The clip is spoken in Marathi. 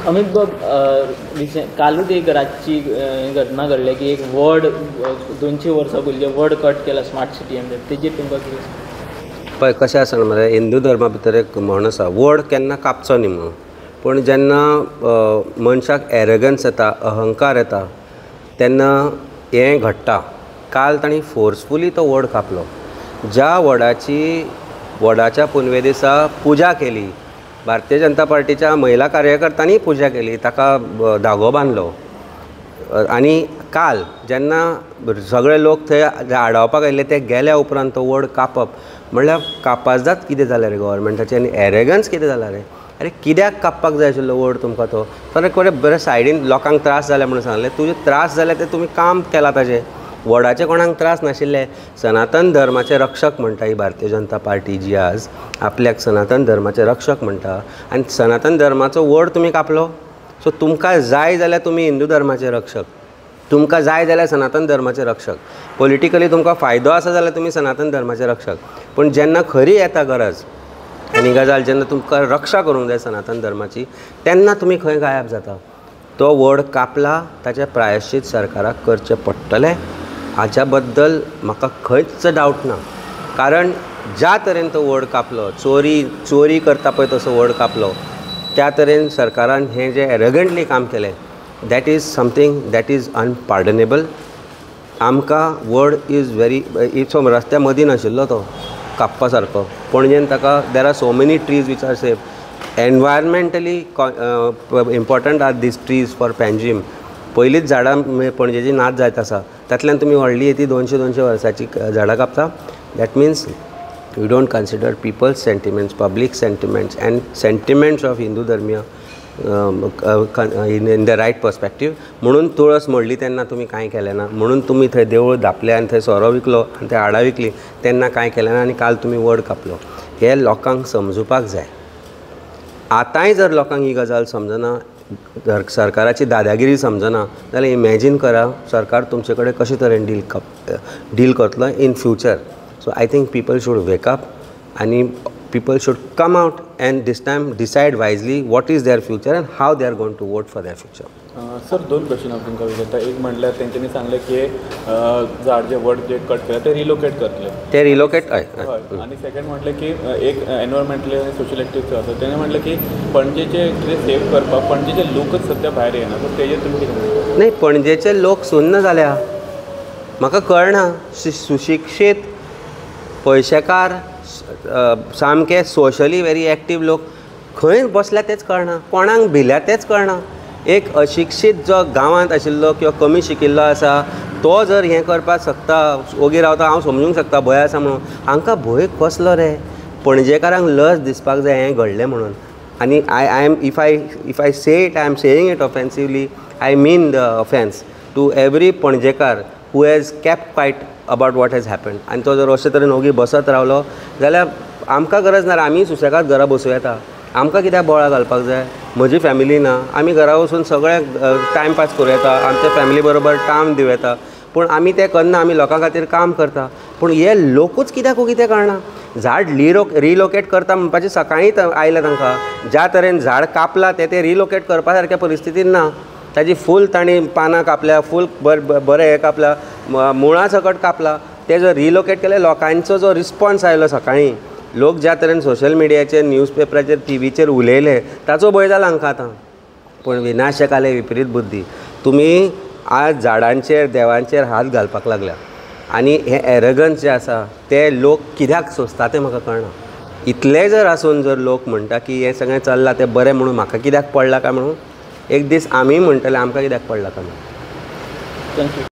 अमित बाब, कालूच एक रातची घटना घडली की एक वड 200 वर्सां पयलीं वड कट केला स्मार्ट सिटी तेजेर तुमकां कितें पळय कशें आसा मरे, हिंदू धर्मा भितर एक म्हण आसा, वड केन्ना कापचो न्ही म्हणून. पूण जेन्ना मनशाक एरगन्स येता, अहंकार येता, तेन्ना हें घडटा. काल तांणी फोर्सफुली तो वड कापलो. ज्या वडाच्या पुनवे दिसा पुजा केली, भारतीय जनता पार्टीच्या महिला कार्यकर्त्यांनी पुजा केली, ताका धागो बांदलो. आनी काल जेन्ना सगळे लोक थंय आडावपाक आयिल्ले, ते गेल्या उपरांत तो वड कापप म्हणल्यार कापाजात कितें जालें रे गव्हर्मेंटाचें, आनी एरेगन्स कितें जालां रे. अरे कित्याक कापपाक जाय आशिल्लो वड तुमकां तो? तर बरें सायडीन लोकांक त्रास जाले म्हणून सांगलें. तुजे त्रास जाले ते तुमी काम केलां ताजें. वडाचे कोणाक त्रास नाशिल्ले. सनातन धर्माचे रक्षक म्हणटा ही भारतीय जनता पार्टी, जी आज आपल्याक सनातन धर्माचे रक्षक म्हणटा, आनी सनातन धर्माचो वड तुमी कापलो. सो तुमकां जाय जाल्यार तुमी हिंदू धर्माचे रक्षक, तुमकां जाय जाल्यार सनातन धर्माचे रक्षक, पॉलिटिकली तुमकां फायदो आसा जाल्यार तुमी सनातन धर्माचे रक्षक. पूण जेन्ना खरी येता गरज आनी गजाल, जेन्ना तुमकां रक्षा करूंक जाय सनातन धर्माची, तेन्ना तुमी खंय गायब जाता. तो वड कापला, ताचें प्रायश्चीत सरकाराक करचें पडटलें. हाच्या बद्दल म्हाका खंयच डावट ना. कारण ज्या तरेन तो वड कापलो, चोरी करता पळय तसो वड कापलो, त्या तरेन सरकारान हें जें एरगंटली काम केलें, that is something that is unpardonable. आमकां वड इज व्हेरी इट्स रस्त्या मदीं नाशिल्लो तो कापपा सारको. पणजेन ताका there are so many trees which are safe. Environmentally important are these trees for Panjim. पयलींच झाडां पणजेची नाच जायत आसा, तातूंतल्यान तुमी व्हडली ती 200-200 वर्सांची झाडां कापता. That means we don't consider people's sentiments, public sentiments and sentiments of Hindu धर्मीय इन द रायट पर्स्पेक्टीव. म्हणून तुळस मोडली तेन्ना तुमी कांय केलें ना. म्हणून तुमी थंय देवूळ धापलें आनी थंय सोरो विकलो आनी थंय हाडां विकलीं, तेन्ना कांय केलें ना. आनी काल तुमी वड कापलो. हें लोकांक समजुपाक जाय. आतांय जर लोकांक ही गजाल समजना, सरकाराची दादागिरी समजना, जाल्यार इमॅजीन करा सरकार तुमचे कडेन कशे तरेन डील करतलो in future. So I think people should wake up आनी people should come out and this time decide wisely what is their future and how they are going to vote for their future. Sir, 2 question हांव तुमकां विचारता. एक म्हणल्यार तेंच्यांनी सांगलें की झाड जे वड जे कट केला ते रिलोकेट करतले. ते रिलोकेट हय. आनी सेकंड म्हटलें की एक एनवायरमेंटल आनी सोशल एक्टिव्हिस्ट आसा, तेणें म्हटलें की पणजेचे कितें सेव करपाक पणजेचे लोकच सद्या भायर येना. सो तेजेर तुमी कितें म्हणटा? नाही, पणजेचे लोक सुन्न जाल्या. म्हाका कळना. सुशिक्षीत, पयशेकार, सामके सोशली व्हेरी एक्टीव लोक खंय बसल्या तेच कळना, कोणाक भिल्या तेच कळना. एक अशिक्षीत जो गांवांत आशिल्लो किंवा कमी शिकिल्लो आसा, तो जर हें करपाक शकता, ओगी रावता, हांव समजूंक शकता भंय आसा म्हणून. हांकां भंय कसलो रे? पणजेकारांक लज दिसपाक जाय हें घडलें म्हणून. आनी I am if I say it, I am saying it offensively, I mean the offence to every पणजेकार who has kept quiet about what has happened. आनी तो जर अशे तरेन ओगी बसत रावलो जाल्यार आमकां गरज ना. आमी सुशेगाद घरा बसूं येता. आमकां कित्याक बोळा घालपाक जाय? म्हजी फॅमिली ना, आमी घरा वचून सगळे टायमपास करूं येता, आमच्या फॅमिली बरोबर टायम दिवं येता. पूण आमी तें करना, आमी लोकां खातीर काम करता. पूण हे लोकूच कित्याक कितें कळना. झाड रिलोकेट करता म्हणपाचें सकाळींच आयलें तांकां. ज्या तरेन झाड कापलां ते रिलोकेट करपा सारक्या परिस्थितीन ना. ताजी फूल तांणी पानां कापल्या, फूल बरें हें कापलां, मुळां सकट कापलां. ते जर रिलोकेट केलें, लोकांचो जो रिस्पॉन्स आयलो सकाळीं, लोक ज्या तरेन सोशल मिडियाचेर, न्यूजपेपराचेर, टीव्हीचेर उलयले, ताचो भंय जाला हांकां आतां. पूण विनाशकाले विपरीत बुद्धी. तुमी आज झाडांचेर, देवांचेर हात घालपाक लागल्या. आनी हें एरगन्स जें आसा ते लोक कित्याक सोंसता तें म्हाका कळना. इतलें जर आसून जर लोक म्हणटा की हें सगळें चल्लां तें बरें म्हणून, म्हाका कित्याक पडलां काय म्हणून, एक दीस आमी म्हणटले आमकां कित्याक पडलां काय म्हणून. थँक्यू.